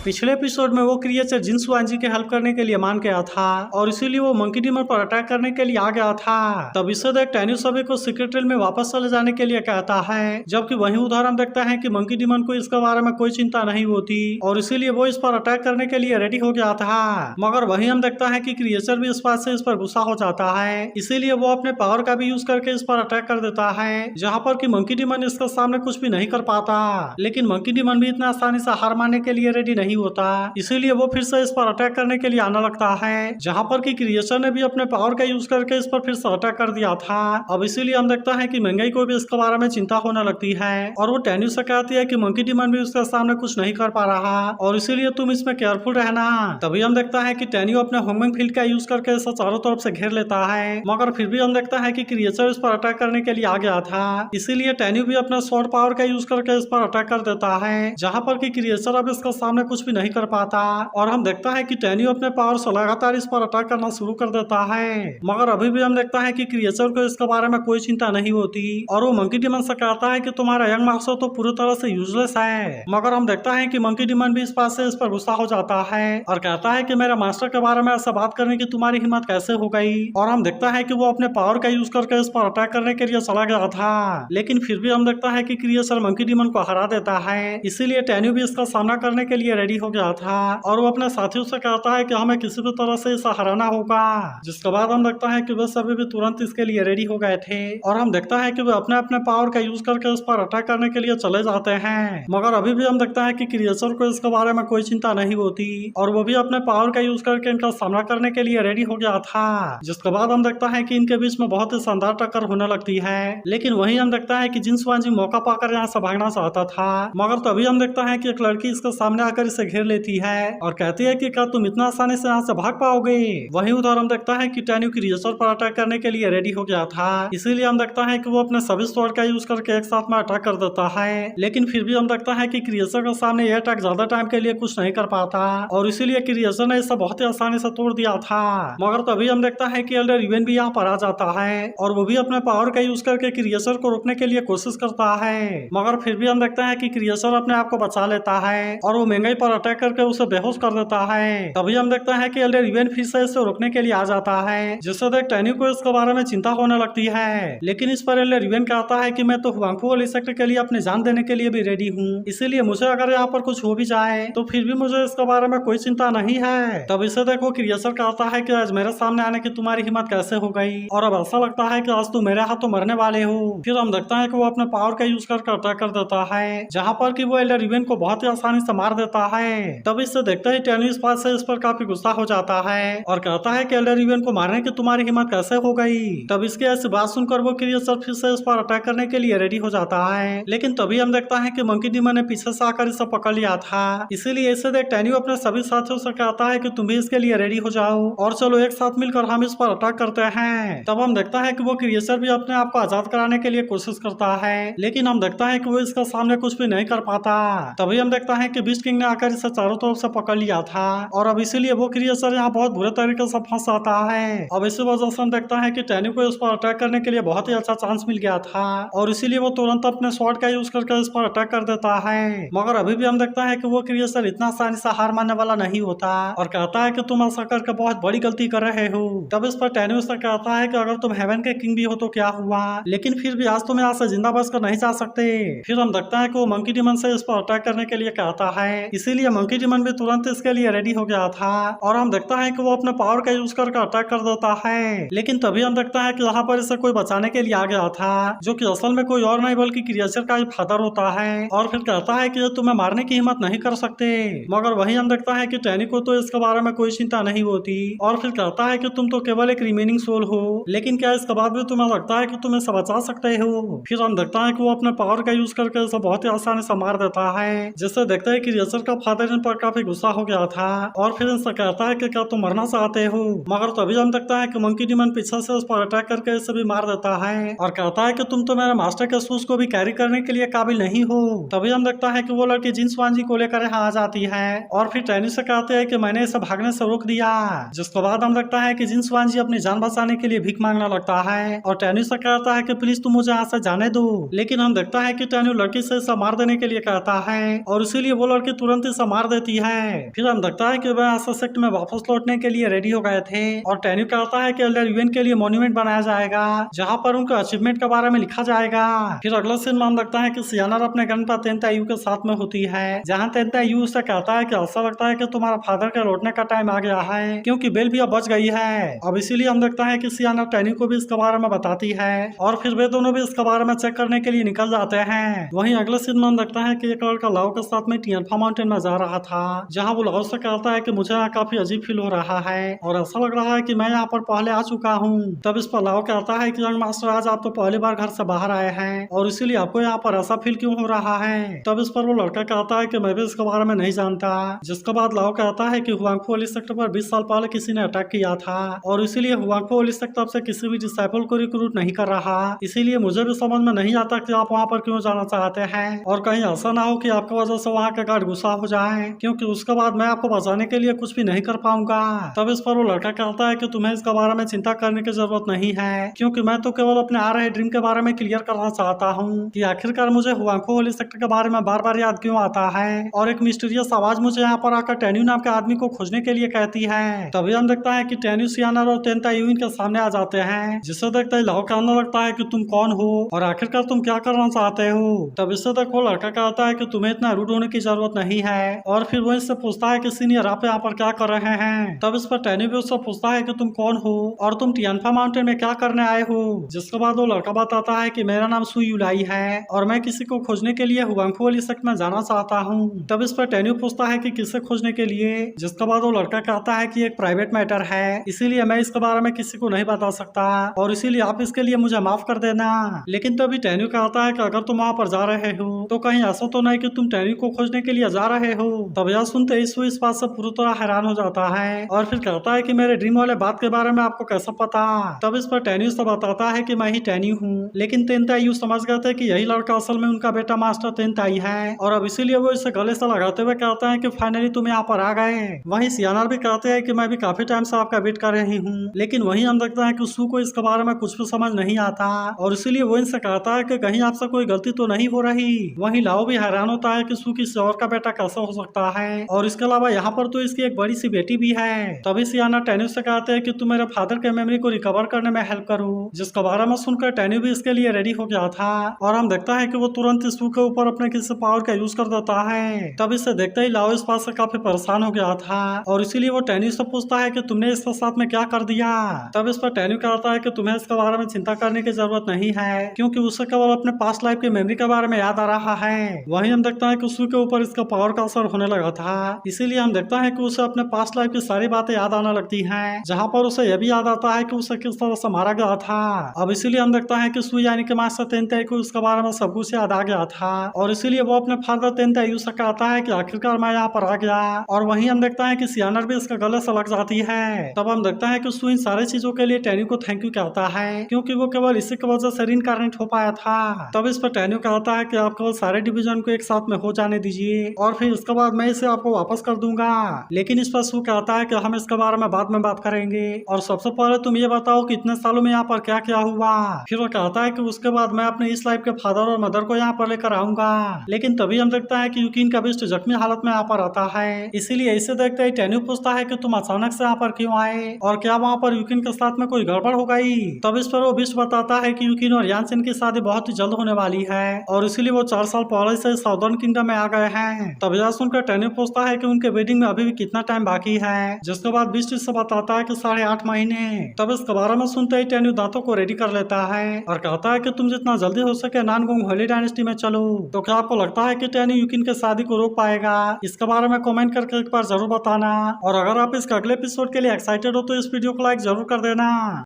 पिछले एपिसोड में वो क्रिएचर जिनसुआंजी की हेल्प करने के लिए मान गया था और इसीलिए वो मंकी डीमन पर अटैक करने के लिए आ गया था। तब इसे देख टैन्यू सभी को सीक्रेट रेल में वापस चले जाने के लिए कहता है, जबकि वही उदाहरण देखता है कि मंकी डीमन को इसके बारे में कोई चिंता नहीं होती और इसीलिए वो इस पर अटैक करने के लिए रेडी हो गया था। मगर वही हम देखता है कि क्रिएचर भी इस बात से इस पर गुस्सा हो जाता है, इसीलिए वो अपने पावर का भी यूज करके इस पर अटैक कर देता है, जहाँ पर कि मंकी डीमन इसके सामने कुछ भी नहीं कर पाता। लेकिन मंकी डीमन भी इतना आसानी से हार मानने के लिए रेडी नहीं होता, इसीलिए वो फिर से इस पर अटैक करने के लिए आने लगता है, जहाँ पर कि क्रिएचर ने भी अपने पावर का यूज करके इस पर फिर से अटैक कर दिया था। अब इसीलिए हम देखता है कि महंगाई को भी इसके बारे में चिंता होने लगती है और वो टैन्यू से कहती है कि मंकी डीमन भी उसके सामने कुछ नहीं कर पा रहा और इसीलिए तुम इसमें केयरफुल रहना। तभी हम देखता है कि टैन्यू अपने होमिंग फील्ड का यूज करके इसे चारों तरफ से घेर लेता है, मगर फिर भी हम देखता है कि क्रिएचर इस पर अटैक करने के लिए आ गया था, इसीलिए टैन्यू भी अपना स्वॉर्ड पावर का यूज करके इस पर अटैक कर देता है, जहाँ पर कि क्रिएचर अब इसके सामने कुछ भी नहीं कर पाता। और हम देखता है कि टैन्यू अपने पावर से लगातार इस पर अटैक करना शुरू कर देता है, मगर अभी भी हम देखता है कि क्रिएचर को इसके बारे में कोई चिंता नहीं होती और वो मंकी डीमन से कहता है कि तुम्हारा यंग मास्टर तो पूरी तरह से यूजलेस है। मगर हम देखता है कि मंकी डीमन भी इस बात से इस पर गुस्सा हो जाता है और कहता है कि मेरे मास्टर के बारे में ऐसा बात करने की तुम्हारी हिम्मत कैसे हो गई। और हम देखता है कि वो अपने पावर का यूज करके इस पर अटैक करने के लिए चला गया था, लेकिन फिर भी हम देखता है कि क्रिएचर मंकी डीमन को हरा देता है, इसीलिए टैन्यू भी इसका सामना करने के लिए रेडी हो गया था और वो अपने साथियों से कहता है कि हमें किसी भी तरह से इसे हराना होगा। जिसके बाद हम देखता है कि वे सभी भी तुरंत इसके लिए रेडी हो गए थे और हम देखता है कि वे अपने अपने पावर का यूज करके इस पर अटैक करने के लिए चले जाते हैं, मगर अभी भी हम देखता है कि क्रिएचर को इसके बारे में कोई चिंता नहीं होती और वो भी अपने पावर का यूज करके इनका सामना करने के लिए रेडी हो गया था। जिसके बाद हम देखता है कि इनके बीच में बहुत ही शानदार टक्कर होने लगती है, लेकिन वही हम देखता है कि जिनसुआंजी मौका पाकर यहाँ से भागना चाहता था, मगर तभी हम देखता है कि एक लड़की इसके सामने आकर इसे घेर लेती है और कहती है कि क्या तुम इतना आसानी से यहाँ से भाग पाओगे। वही उधर हम देखता है कि टैन्यू क्रिएचर पर अटैक करने के लिए रेडी हो गया था, इसीलिए हम देखता है कि वो अपने सभी स्वॉर्ड का यूज करके एक साथ में अटैक कर देता है, लेकिन फिर भी हम देखता है कि क्रिएचर के सामने यह अटैक ज्यादा टाइम के लिए कुछ नहीं कर पाता और इसीलिए क्रिएचर ने इसे बहुत ही आसानी से तोड़ दिया था। मगर तभी हम देखता है कि एल्डर इवेन भी यहाँ पर आ जाता है और वो भी अपने पावर का यूज करके क्रिएचर को रोकने के लिए कोशिश करता है, मगर फिर भी हम देखता है कि क्रिएचर अपने आप को बचा लेता है और वो महंगाई पर अटैक करके उसे बेहोश कर देता है। तभी हम देखता है कि एल्डर इवेन फिर से इसे रोकने के लिए आ जाता है, जिससे देख टैन्यू को इसके बारे में चिंता होने लगती है, लेकिन इस पर एल्डर इवेन कहता है कि मैं तो हुआंगफू वाली सेक्टर के लिए अपनी जान देने के लिए भी रेडी हूँ, इसीलिए मुझे अगर यहाँ पर कुछ हो भी जाए तो फिर भी मुझे इसके बारे में कोई चिंता नहीं है। तब इसे देखो क्रिएचर कहता है कि आज मेरे सामने आने की तुम्हारी हिम्मत कैसे हो गई और अब ऐसा लगता है कि आज तुम मेरे हाथों मरने वाले हो। फिर हम देखता है कि वो अपने पावर का यूज करके अटैक कर देता है, जहाँ पर कि वो एल्डर इवेन को बहुत ही आसानी से मार देता है। तब इससे देखते ही टैन्यू इस बात से इस पर काफी गुस्सा हो जाता है और कहता है कि एल्डर इवेन को मारने की तुम्हारी हिम्मत कैसे हो गई। तब इसकी ऐसी बात सुनकर वो क्रिएचर फिर से इस पर अटैक करने के लिए रेडी हो जाता है, लेकिन तभी हम देखता है कि मंकी डीमन ने पीछे से आकर इसे पकड़ लिया था, इसीलिए इसे देख टैन्यू अपने सभी साथियों से कहता है कि तुम भी इसके लिए रेडी हो जाओ और चलो एक साथ मिलकर हम इस पर अटैक करते हैं। तब हम देखता है कि वो क्रिएचर भी अपने आप को आजाद कराने के लिए कोशिश करता है, लेकिन हम देखता है कि वो इसका सामने कुछ भी नहीं कर पाता। तभी हम देखता है कि बीस्ट किंग ने आकर इसे चारों तरफ से पकड़ लिया था और अब इसीलिए वो क्रिएचर यहाँ बहुत बुरे तरीके से फंस जाता है। अब इसी वजह से हम देखता है कि टैन्यू को इस पर अटैक करने के लिए बहुत ही अच्छा चांस मिल गया था और इसीलिए वो तुरंत अपने स्वॉर्ड का यूज करके इस पर अटैक कर देता है, मगर अभी भी हम देखता है कि वो क्रिएचर इतना आसानी से हार मानने वाला नहीं होता और कहता है कि तुम ऐसा करके बहुत बड़ी गलती कर रहे हो। तब इस पर टैन्यू से कहता है कि अगर तुम हेवन के किंग भी हो तो क्या हुआ, लेकिन फिर भी आज तुम यहाँ से जिंदा बच कर नहीं जा सकते। फिर हम देखता है कि वो मंकी डीमन से इस पर अटैक करने के लिए कहता है, इसीलिए मंकी डीमन भी तुरंत इसके लिए रेडी हो गया था और हम देखता है कि वो अपने पावर का यूज करके अटैक कर देता है, लेकिन तभी हम देखता है कि यहाँ पर इसे कोई बचाने के लिए आ गया था, जो कि असल में कोई और नहीं बल्कि क्रिएचर का ही फादर होता है और फिर कहता है कि ये तुम्हें मारने की हिम्मत नहीं कर सकते। मगर वही हम देखता है कि टैन्यू को तो इसके बारे में कोई चिंता नहीं होती और फिर कहता है कि तुम तो केवल एक रिमेनिंग सोल हो, लेकिन क्या इसके बाद भी तुम्हें लगता है कि तुम इसे बचा सकते हो। फिर हम देखता है कि वो अपने पावर का यूज करके इसे बहुत ही आसानी से मार देता है, जिससे देखते हैं कि क्रिएचर का फादर इन पर काफी गुस्सा हो गया था और फिर इनसे कहता है कि क्या तुम मरना चाहते हो। मगर तभी हम देखता है कि मंकी डीमन पीछे से उस पर अटैक करके इसे भी मार देता है और कहता है कि तुम तो मेरे मास्टर के शूज को भी कैरी करने के लिए काबिल नहीं हो। तभी हम देखता है कि वो लड़की जिनसुआंजी को लेकर यहाँ आ जाती है और फिर टैन्यू से कहते हैं कि मैंने इसे भागने से रोक दिया, जिसके बाद हम देखता है कि जिनसुआंजी अपनी जान बचाने के लिए भीख मांगने लगता है और टैन्यू से कहता है कि प्लीज तुम मुझे यहाँ से जाने दो, लेकिन हम देखता है कि टैन्यू लड़की से इसे मार देने के लिए कहता है और इसीलिए वो लड़की तुरंत से मार देती है। फिर हम देखता है कि वह सेक्ट में वापस लौटने के लिए रेडी हो गए थे और टेन्यू कहता है कि एल्डर यूएन के लिए मॉन्यूमेंट बनाया जाएगा जहाँ पर उनके अचीवमेंट के बारे में लिखा जाएगा। फिर अगला सीन में हम देखता है कि सियाना अपने ग्रैंडपा तेनतायू के साथ में होती है, जहाँ तेनतायू उससे कहता है कि ऐसा लगता है कि तुम्हारा फादर के लौटने का टाइम आ गया है क्योंकि बेल भी अब बच गई है। अब इसीलिए हम देखता है कि सियाना टेन्यू को भी इसके बारे में बताती है और फिर वे दोनों भी इसके बारे में चेक करने के लिए निकल जाते हैं। वहीं अगले सीन में हम देखता है कि एक लड़का लाओ के साथ में टियनफा माउंटेन में जा रहा था, जहाँ वो लाओ से कहता है कि मुझे यहाँ काफी अजीब फील हो रहा है और ऐसा लग रहा है कि मैं यहाँ पर पहले आ चुका हूँ। तब इस पर लाओ कहता है कि यंग मास्टर आज आप तो पहली बार घर से बाहर आए हैं और इसीलिए आपको यहाँ पर ऐसा फील क्यों हो रहा है। तब इस पर वो लड़का कहता है कि मैं भी इसके बारे में नहीं जानता। जिसके बाद लाओ कहता है कि हुआंगफो वाली सेक्टर पर 20 साल पहले किसी ने अटैक किया था और इसीलिए हुआंगफो वाली सेक्टर से किसी भी डिसाइपल को रिक्रूट नहीं कर रहा, इसीलिए मुझे भी समझ में नहीं आता कि आप वहाँ पर क्यों जाना चाहते हैं और कहीं ऐसा ना हो कि आपकी वजह से वहाँ के गार्ड गुस्सा हो जाए क्योंकि उसके बाद मैं आपको बचाने के लिए कुछ भी नहीं कर पाऊंगा। तब इस पर वो लड़का कहता है कि तुम्हें इसके बारे में चिंता करने की जरूरत नहीं है क्योंकि मैं तो केवल अपने आ रहे ड्रीम के बारे में क्लियर करना चाहता हूँ कि आखिरकार मुझे हुआंगफो वाली सेक्टर के बारे में बार बार याद क्यों आता है और एक मिस्टीरियस आवाज मुझे यहाँ पर आकर टेन्यू नाम के आदमी को खोजने के लिए कहती है। तभी हम देखता है कि टेन्यू सियाना और तेनतायू इनके सामने आ जाते हैं, जिससे देखते ही लाओ कहने लगता है कि तुम कौन हो और आखिरकार तुम क्या करना चाहते हो। तब इससे तक वो लड़का कहता है कि तुम्हें इतना रूड होने की जरूरत नहीं है और फिर वो इससे पूछता है कि सीनियर आप यहाँ पर क्या कर रहे हैं। तब इस पर टेन्यू भी उससे पूछता है कि तुम कौन हो और तुम टियनफा माउंटेन में क्या करने आए हो। जिसके बाद वो लड़का बताता है कि मेरा नाम सुई युलाई है और मैं किसी को खोजने के लिए हुआंगफो वाली सेक्ट में जाना चाहता हूँ। तब इस पर टेन्यू पूछता है कि किसे खोजने के लिए, जिसके बाद वो लड़का कहता है कि एक प्राइवेट मैटर है इसीलिए मैं इसके बारे में किसी को नहीं बता सकता और इसीलिए आप इसके लिए मुझे माफ कर देना। लेकिन तभी टेन्यू कहता है कि अगर तुम वहाँ पर जा रहे हो तो कहीं ऐसा तो नहीं कि तुम टेन्यू को खोजने के लिए जा रहे हो। तब यह सुनते ही इस बात से पूरी तरह हैरान हो जाता है और फिर कहता है कि मेरे ड्रीम वाले बात के बारे में आपको कैसा पता। तब इस पर टेन्यू से बताता है कि मैं ही टेन्यू हूँ, लेकिन तेनतायू समझ गए थे कि यही लड़का असल में उनका बेटा मास्टर तेनताई है और अब इसीलिए वो इसे गले से लगाते हुए कहते हैं कि फाइनली तुम यहाँ पर आ गए। वहीं सियाना भी कहते हैं कि मैं भी काफी टाइम से आपका वेट कर रही हूँ, लेकिन वहीं हम देखते हैं कि सू को इसके बारे में कुछ भी समझ नहीं आता और इसीलिए वो इनसे कहता है कि कहीं आपसे कोई गलती तो नहीं हो रही। वहीं लाओ भी हैरान होता है कि सू किसी और का बेटा कैसा हो सकता है और इसके अलावा यहाँ पर तो इसकी एक बड़ी सी बेटी भी है। तभी सियाना टेन्यू से कहते हैं कि तुम मेरे फादर के मेमोरी को रिकवर करने में हेल्प करो, जिसके बारे में सुनकर टेन्यू भी इसके लिए रेडी हो गया था और हम देखता है कि वो तुरंत सू के ऊपर अपने किसी पावर का यूज कर देता है। तब इसे देखते ही लाओ इस बात से काफी परेशान हो गया था और इसीलिए वो टेन्यू से पूछता है कि तुमने इसके साथ में क्या कर दिया। तब इस पर टेन्यू कहता है कि तुम्हें इसके बारे में चिंता करने की जरूरत नहीं है क्योंकि उसे केवल अपने पास्ट लाइफ की मेमोरी के बारे में याद आ रहा है। वहीं हम देखते हैं कि सू के ऊपर इसका पावर का असर होने लगा था, इसीलिए हम देखते हैं कि उसे अपने पास्ट लाइफ की सारी बातें याद आने लगती हैं, जहाँ पर उसे यह भी याद आता है कि उसे किस तरह से मारा गया था। अब इसीलिए हम देखते हैं कि सू यानी कि मास्टर तेनताई को इसके बारे में सब कुछ याद आ गया था और इसीलिए वो अपने फादर तेनताई से कहता है कि आखिरकार मैं यहाँ पर आ गया। और वहीं हम देखते हैं कि सियानर भी इसके गले से लग जाती है। तब हम देखते हैं कि सू इन सारी चीजों के लिए टेन्यू को थैंक यू कहता है क्योंकि वो केवल इसी की वजह से रीइंकार्नेट हो पाया था। तब इस पर टेन्यू कहता है कि आप केवल सारे डिवीजन को एक साथ में हो जाने दीजिए और फिर इसके बाद मैं इसे आपको वापस कर दूंगा। लेकिन इस पर सू कहता है कि हम इसके बारे में बाद में बात करेंगे और सबसे पहले तुम ये बताओ कि इतने सालों में यहाँ पर क्या क्या हुआ। फिर वो कहता है कि उसके बाद मैं अपने इस लाइफ के फादर और मदर को यहाँ पर लेकर आऊंगा। लेकिन तभी हम देखता है कि यूकिन का बिस्ट जख्मी हालत में यहाँ पर आता है, इसीलिए इसे देखते ही टेन्यू पूछता है कि तुम अचानक से यहाँ पर क्यों आए और क्या वहाँ पर यूकिन के साथ में कोई गड़बड़ हो गई। तब इस पर वो बिस्ट बताता है कि यूकिन और यानसिन की शादी बहुत ही जल्द होने वाली है और इसीलिए वो 4 साल पहले से साउदर्न किंगडम में आ गए हैं। तब यह सुनकर टेन्यू पूछता है कि उनके वेडिंग में अभी भी कितना टाइम बाकी है, जिसके बाद बिस्ट इससे बताता है कि 8.5 महीने। तब इसके बारे में सुनते ही टेन्यू दांतों को रेडी कर लेता है और कहता है कि तुम जितना जल्दी हो सके नानगोंग होली डायनेस्टी में चलो। तो क्या आपको लगता है कि टेन्यू यूकिन के शादी को रोक पाएगा? इसके बारे में कमेंट करके एक बार जरूर बताना और अगर आप इसके अगले एपिसोड के लिए एक्साइटेड हो तो इस वीडियो को लाइक जरूर कर देना।